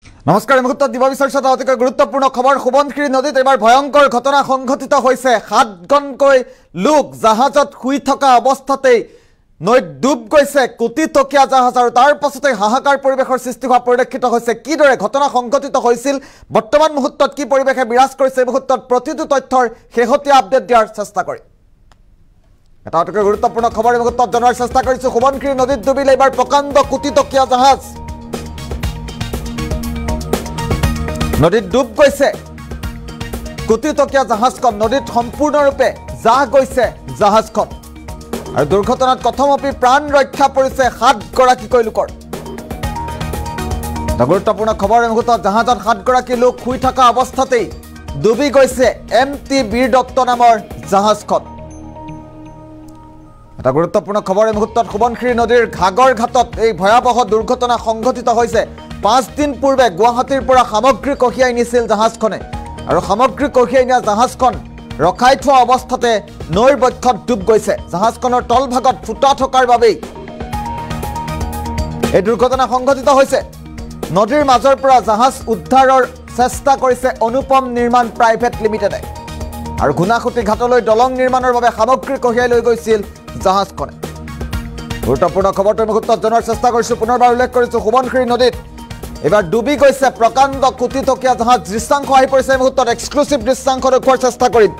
নমস্কাৰ মুহূৰ্তত দিব বিচাৰিছোঁ অতিকৈ গুৰুত্বপূৰ্ণ খবৰ সোৱণশিৰি নদীত এবাৰ ভয়ংকৰ ঘটনা সংঘটিত হৈছে 7জনকৈ লোক জাহাজত শুই থকা অৱস্থাতেই নৈত ডুব গৈছে কোটি টকীয়া জাহাজ আৰু তাৰ পাছতে হাহাকাৰ পৰিৱেশৰ সৃষ্টি হোৱা পৰিলক্ষিত হৈছে কিদৰে ঘটনা সংঘটিত হৈছিল বৰ্তমান মুহূৰ্তত কি পৰিৱেশে বিৰাজ কৰিছে এই মুহূৰ্তত প্ৰতিটো তথ্যৰ শেহতীয়া আপডেট দিয়াৰ চেষ্টা কৰি এটা অতিকৈ গুৰুত্বপূৰ্ণ খবৰ এই মুহূৰ্তত জনাৰ চেষ্টা কৰিছোঁ সোৱণশিৰি নদীত ডুবিলে এবাৰ প্ৰকাণ্ড কোটি টকীয়া জাহাজ নদীত ডুব গৈছে কোটি টকীয়া জাহাজখন নদীত সম্পূৰ্ণৰূপে জাহ গৈছে জাহাজখন আৰু দুৰ্ঘটনাত কথমপি প্ৰাণ ৰক্ষা পৰিছে 7গৰাকীকৈ লোকৰ গুৰুত্বপূৰ্ণ খবৰ এই মুহূৰ্তত জাহাজত 7গৰাকী লোক শুই থকা অৱস্থাতেই ডুবি গৈছে MT বীৰ দত্ত নামৰ জাহাজখন এটা গুৰুত্বপূৰ্ণ খবৰ এই মুহূৰ্তত সোৱণশিৰি নদীৰ ঘাগৰ ঘাটত এই ভয়াৱহ দুৰ্ঘটনা সংঘটিত হৈছে 5 দিন পূৰ্বে গুৱাহাটীৰ পৰা সামগ্ৰী কঢ়িয়াই নিছিল জাহাজখনে আৰু সামগ্ৰী কঢ়িয়াই নিয়া জাহাজখন ৰখাই থোৱা অৱস্থাতে নৈৰ বক্ষত ডুব গৈছে জাহাজখনৰ তলভাগত ফুটা থকাৰ বাবেই এই দুৰ্ঘটনা সংঘটিত হৈছে নদীৰ মাজৰ পৰা জাহাজ উদ্ধাৰৰ চেষ্টা কৰিছে অনুপম নিৰ্মাণ প্ৰাইভেট লিমিটেডে আৰু ঘুনাখুটি ঘাটলৈ দলং নিৰ্মাণৰ বাবে সামগ্ৰী কঢ়িয়াই লৈ গৈছিল জাহাজখনে গুৰুত্বপূৰ্ণ খবৰটো মুহূৰ্তত জনাৰ চেষ্টা কৰিছোঁ পুনৰবাৰ উল্লেখ কৰিছোঁ সোৱণশিৰি নদীত এবাৰ ডুবি গৈছে প্ৰকাণ্ড কোটি টকীয়া জাহাজ দৃশ্যাংশ আহি পৰিছে এই মুহূৰ্তত এক্সক্লুচিভ দৃশ্যাংশ দেখুৱাৰ চেষ্টা কৰিম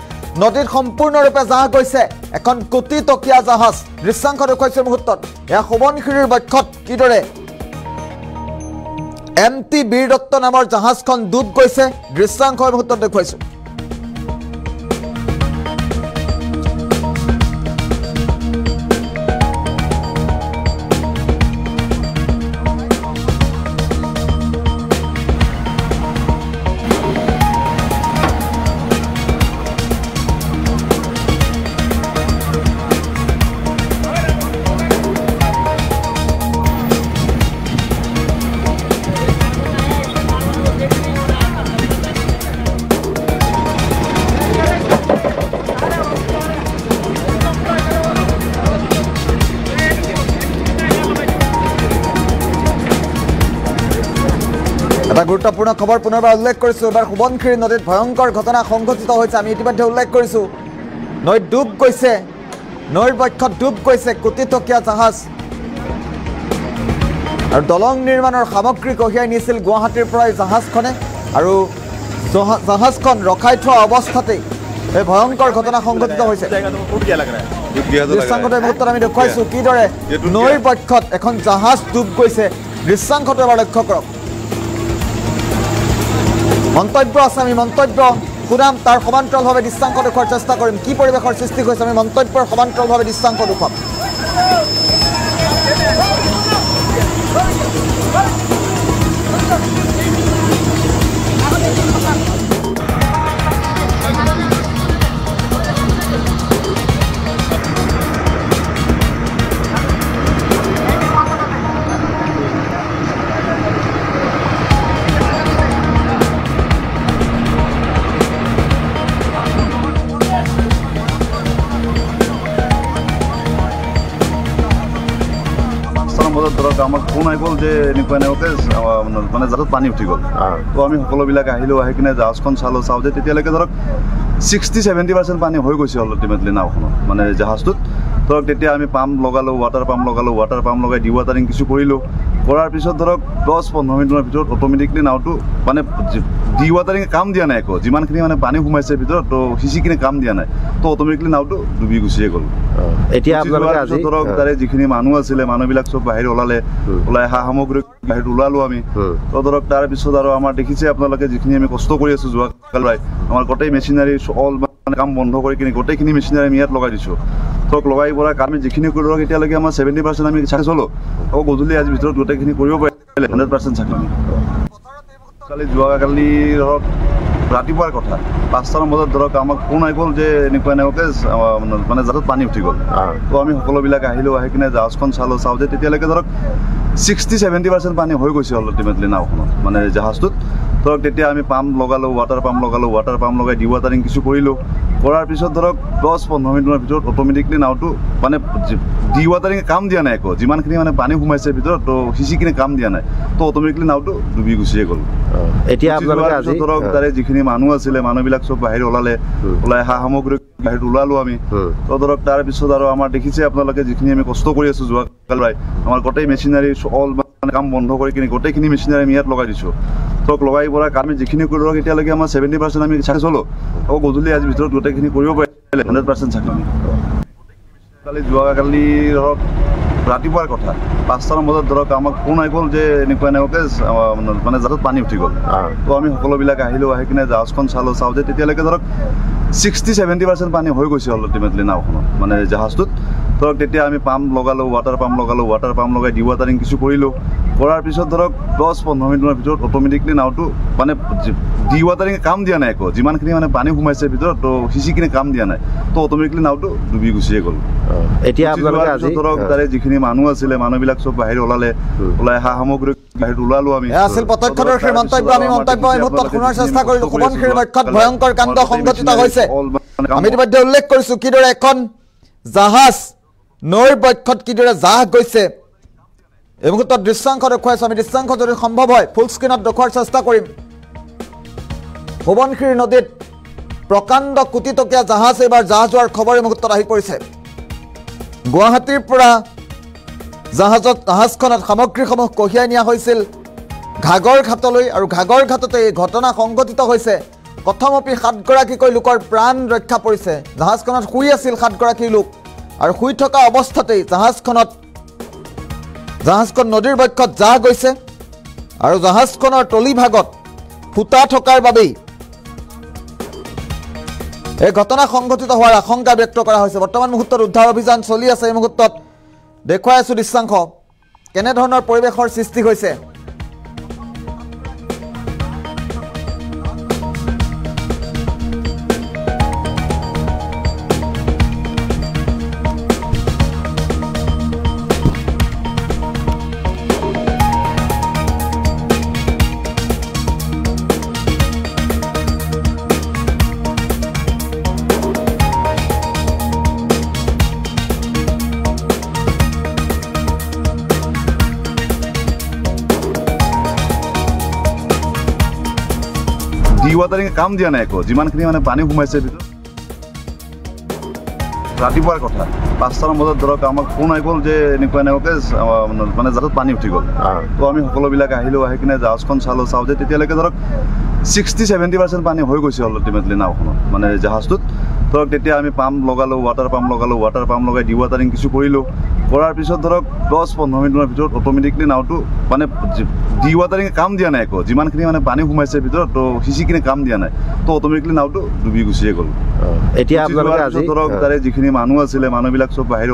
নদীত সম্পূৰ্ণৰূপে জাহ গৈছে এখন কোটি টকীয়া জাহাজ দৃশ্যাংশ দেখুৱাইছে মুহূৰ্তত এয়া সোৱণশিৰিৰ বক্ষত কিদৰে MT বীৰ দত্ত নামৰ জাহাজখন ডুব গৈছে দৃশ্যাংশ এই মুহূৰ্তত দেখুৱাইছোঁ এটা গুৰুত্বপূৰ্ণ খবৰ পুনৰবাৰ উল্লেখ কৰিছোঁ এবাৰ সোৱণশিৰি নদীত ভয়ংকৰ ঘটনা সংঘটিত হৈছে আমি ইতিমধ্যে উল্লেখ কৰিছোঁ নৈত ডুব গৈছে নৈৰ বক্ষত ডুব গৈছে কোটি টকীয়া জাহাজ আৰু দলং নিৰ্মাণৰ সামগ্ৰী কঢ়িয়াই নিছিল গুৱাহাটীৰ পৰা এই জাহাজখনে আৰু জাহাজখন ৰখাই থোৱা অৱস্থাতেই এই ভয়ংকৰ ঘটনা সংঘটিত হৈছে দৃশ্যাংশটো মুহূৰ্তত আমি দেখুৱাইছোঁ কিদৰে নৈৰ বক্ষত এখন জাহাজ ডুব গৈছে দৃশ্যাংশটো এবাৰ লক্ষ্য কৰক মন্তব্য আছে আমি মন্তব্য শুনাম তাৰ সমান্তৰালভাৱে দৃশ্যাংশ দেখুৱাৰ চেষ্টা কৰিম কি পৰিৱেশৰ সৃষ্টি হৈছে আমি মন্তব্যৰ সমান্তৰালভাৱে দৃশ্যাংশ দেখুৱাম ধৰক আমাক ফোন আহি গ'ল যে এনেকুৱা মানে জাহাজত পানী উঠি গ'ল তো আমি সকলোবিলাক আহিলোঁ আহি কিনে জাহাজখন চাওঁ যে তেতিয়ালৈকে ধৰক 60-70% পানী হৈ গৈছে আল্টিমেটলি নাওখনত মানে জাহাজটোত ধৰক তেতিয়া আমি পাম্প লগালোঁ ৱাটাৰ পাম্প লগাই ডি ৱাটাৰিং কিছু কৰিলোঁ কৰাৰ পিছত ধৰক 10-15 মিনিটৰ ভিতৰত অট'মেটিকলি নাওটো মানে ডি ৱাটাৰিং কাম দিয়া নাই একো যিমানখিনি মানে পানী সোমাইছে ভিতৰত তো সিঁচিখিনি কাম দিয়া নাই তো অট'মেটিকলি নাওটো ডুবি গুচিয়ে গ'ল এতিয়া আপোনালোকে ধৰক তাৰে যিখিনি মানুহ আছিলে মানুহবিলাক চব বাহিৰ ওলাই সা সামগ্ৰী বাহিৰত ওলালোঁ আমি তো ধৰক তাৰপিছত আৰু আমাৰ দেখিছে আপোনালোকে যিখিনি আমি কষ্ট কৰি আছোঁ যোৱাকালি আমাৰ গোটেই মেচিনাৰী অল মানে কাম বন্ধ কৰি কিনে গোটেইখিনি মেচিনাৰী আমি ইয়াত লগাই দিছোঁ ধৰক লগাই পৰা আমি যিখিনি কৰি ধৰক এতিয়ালৈকে আমাৰ 70% আমি চাকচেছ হ'লোঁ আকৌ গধূলি আজি ভিতৰত গোটেইখিনি কৰিব পাৰিলে 100% চাকচেছ যোৱাকালি ধৰক ৰাতিপুৱাৰ কথা 5টামান বজাত ধৰক আমাক ফোন আহি গ'ল যে এনেকুৱা মানে জাহাজত পানী উঠি গ'ল তো আমি সকলোবিলাক আহিলোঁ আহি কিনে জাহাজখন চাওঁ যে তেতিয়ালৈকে ধৰক 60-70% পানী হৈ গৈছে আল্টিমেটলি নাওখনত মানে জাহাজটোত ধৰক তেতিয়া আমি পাম্প লগালোঁ ৱাটাৰ পাম্প লগাই ডি ৱাটাৰিং কিছু কৰিলোঁ কৰাৰ পিছত ধৰক 10-15 মিনিটৰ ভিতৰত অট'মেটিকলি নাওটো মানে ডি ৱাটাৰিং কাম দিয়া নাই একো যিমানখিনি মানে পানী সোমাইছে ভিতৰত তো সিঁচিখিনি কাম দিয়া নাই তো অট'মেটিকলি নাওটো ডুবি গুচিয়ে গ'ল এতিয়া আপোনালোকে আজি ধৰক তাৰে যিখিনি মানুহ আছিলে মানুহবিলাক চব বাহিৰ ওলাই সা সামগ্ৰী বাহিৰত ওলালো আমি তো ধৰক তাৰ পিছত আৰু আমাৰ দেখিছে আপোনালোকে যিখিনি আমি কষ্ট কৰি আছো যোৱাকালি আমাৰ গোটেই মেচিনাৰী অল মানে কাম বন্ধ কৰি কিনে গোটেইখিনি মেচিনাৰী আমি ইয়াত লগাই দিছোঁ ধৰক লগাই পৰা আমি যিখিনি কৰি ধৰক এতিয়ালৈকে আমাৰ 70% আমি চাকচেছ হ'লো আকৌ গধূলি আজি ভিতৰত গোটেইখিনি কৰিব পাৰিলে 100% চাকচেছ কালি যোৱাকালি ধৰক ৰাতিপুৱাৰ কথা 5টামান বজাত ধৰক আমাক ফোন আহি গ'ল যে এনেকুৱাকে মানে জাহাজত পানী উঠি গ'ল তো আমি সকলোবিলাক আহিলোঁ আহি কিনে জাহাজখন চাওঁ যে তেতিয়ালৈকে ধৰক 60-70% পানী হৈ গৈছে আল্টিমেটলি নাওখনত মানে জাহাজটোত ধৰক তেতিয়া আমি পাম্প লগালোঁ ৱাটাৰ পাম্প লগাই ডি ৱাটাৰিং কিছু কৰিলোঁ কৰাৰ পিছত ধৰক 10-15 মিনিটৰ ভিতৰত অট'মেটিকলি নাওটো মানে ডি ৱাটাৰিং কাম দিয়া নাই একো যিমানখিনি মানে পানী সোমাইছে ভিতৰত তো সিঁচিখিনি কাম দিয়া নাই তো অট'মেটিকলি নাওটো ডুবি গুচিয়ে গ'ল এতিয়া আপোনালোকে আজি ধৰক তাৰে যিখিনি মানুহ আছিলে মানুহবিলাক চব বাহিৰ ওলাই সা সামগ্ৰী বাহিৰত ওলালো আমি আছিল প্ৰত্যক্ষদৰ্শীৰ মন্তব্য আমি মন্তব্য এই মুহূৰ্তত শুনাৰ চেষ্টা কৰিলোঁ সোৱণশিৰি বক্ষত ভয়ংকৰ কাণ্ড সংঘটিত হৈছে আমি ইতিমধ্যে উল্লেখ কৰিছোঁ কিদৰে এখন জাহাজ নৈৰ বক্ষত কিদৰে জাহাজ গৈছে এই মুহূৰ্তত দৃশ্যাংশ দেখুৱাইছোঁ আমি দৃশ্যাংশ যদি সম্ভৱ হয় ফুল স্ক্ৰীণত দেখুৱাৰ চেষ্টা কৰিম সোৱণশিৰি নদীত প্ৰকাণ্ড কোটিটকীয়া জাহাজ এইবাৰ জাহাজ যোৱাৰ খবৰ এই মুহূৰ্তত আহি পৰিছে গুৱাহাটীৰ পৰা জাহাজখনত সামগ্ৰীসমূহ কঢ়িয়াই নিয়া হৈছিল ঘাগৰ ঘাটলৈ আৰু ঘাগৰ ঘাটতে এই ঘটনা সংঘটিত হৈছে প্ৰথমপি 7গৰাকীকৈ লোকৰ প্ৰাণ ৰক্ষা পৰিছে জাহাজখনত শুই আছিল 7গৰাকী লোক আৰু শুই থকা অৱস্থাতেই জাহাজখন নদীৰ বক্ষত জাহ গৈছে আৰু জাহাজখনৰ তলিভাগত ফুটা থকাৰ বাবেই এই ঘটনা সংঘটিত হোৱাৰ আশংকা ব্যক্ত কৰা হৈছে বৰ্তমান মুহূৰ্তত উদ্ধাৰ অভিযান চলি আছে এই মুহূৰ্তত দেখুৱাই আছোঁ দৃশ্যাংশ কেনেধৰণৰ পৰিৱেশৰ সৃষ্টি হৈছে ডি ৱাটাৰিং কাম দিয়া নাই একো যিমানখিনি মানে পানী সোমাইছে ভিতৰত ৰাতিপুৱাৰ কথা 5টামান বজাত ধৰক আমাক ফোন আহি গ'ল যে এনেকুৱাকে মানে জাহাজত পানী উঠি গ'ল তো আমি সকলোবিলাক আহিলোঁ আহি কিনে জাহাজখন চাওঁ যে তেতিয়ালৈকে ধৰক 60-70% পানী হৈ গৈছে আল্টিমেটলি নাওখনত মানে জাহাজটোত ধৰক তেতিয়া আমি পাম্প লগালোঁ ৱাটাৰ পাম্প লগাই ডি ৱাটাৰিং কিছু কৰিলোঁ কৰাৰ পিছত ধৰক 10-15 মিনিটৰ ভিতৰত অট'মেটিকলি নাওটো মানে ডি ৱাটাৰিং কাম দিয়া নাই একো যিমানখিনি মানে পানী সোমাইছে ভিতৰত তো সিঁচিখিনি কাম দিয়া নাই তো অট'মেটিকলি নাওটো ডুবি গুচিয়ে গ'ল এতিয়া আপোনালোকে আজি ধৰক তাৰে যিখিনি মানুহ আছিলে মানুহবিলাক চব বাহিৰ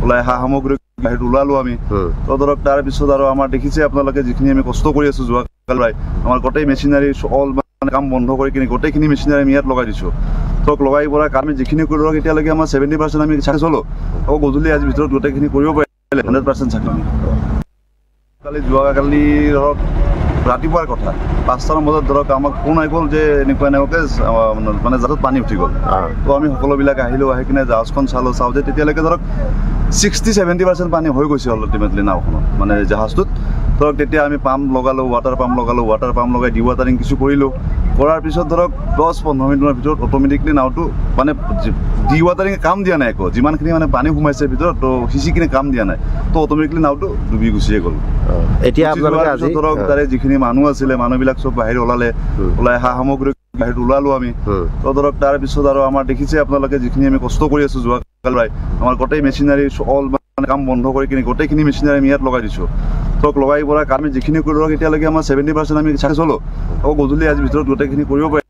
ওলাই সা সামগ্ৰী বাহিৰত ওলালো আমি তো ধৰক তাৰ পিছত আৰু আমাৰ দেখিছে আপোনালোকে যিখিনি আমি কষ্ট কৰি আছোঁ যোৱাকালি আমাৰ গোটেই মেচিনাৰী অল মানে কাম বন্ধ কৰি কিনে গোটেইখিনি মেচিনাৰী আমি ইয়াত লগাই দিছোঁ ধৰক লগাই পৰা আমি যিখিনি কৰি ধৰক এতিয়ালৈকে আমাৰ 70% আমি চাকচেছ হ'লো আকৌ গধূলি আজি ভিতৰত গোটেইখিনি কৰিব পাৰিলে 100% চাকচেছ কালি যোৱাকালি ধৰক ৰাতিপুৱাৰ কথা 5টামান বজাত ধৰক আমাক ফোন আহি গ'ল যে এনেকুৱাকে মানে জাহাজত পানী উঠি গ'ল তো আমি সকলোবিলাক আহিলোঁ আহি কিনে জাহাজখন চাওঁ যে তেতিয়ালৈকে ধৰক 60-70% পানী হৈ গৈছে আল্টিমেটলি নাওখনত মানে জাহাজটোত ধৰক তেতিয়া আমি পাম্প লগালোঁ ৱাটাৰ পাম্প লগাই ডি ৱাটাৰিং কিছু কৰিলোঁ কৰাৰ পিছত ধৰক 10-15 মিনিটৰ ভিতৰত অট'মেটিকলি নাওটো মানে ডি ৱাটাৰিং কাম দিয়া নাই একো যিমানখিনি মানে পানী সোমাইছে ভিতৰত তো সিঁচিখিনি কাম দিয়া নাই তো অট'মেটিকলি নাওটো ডুবি গুচিয়ে গ'ল এতিয়া আপোনালোকে আজি ধৰক তাৰে যিখিনি মানুহ আছিলে মানুহবিলাক চব বাহিৰ ওলাই সা সামগ্ৰী বাহিৰত ওলালো আমি তো ধৰক তাৰ পিছত আৰু আমাৰ দেখিছে আপোনালোকে যিখিনি আমি কষ্ট কৰি আছোঁ যোৱাকালি আমাৰ গোটেই মেচিনাৰী অল মানে কাম বন্ধ কৰি কিনে গোটেইখিনি মেচিনাৰী আমি ইয়াত লগাই দিছোঁ ধৰক লগাই পৰা আমি যিখিনি কৰি ধৰক এতিয়ালৈকে আমাৰ 70% আমি চাকচেছ হ'লো আকৌ গধূলি আজি ভিতৰত গোটেইখিনি কৰিব পাৰিলে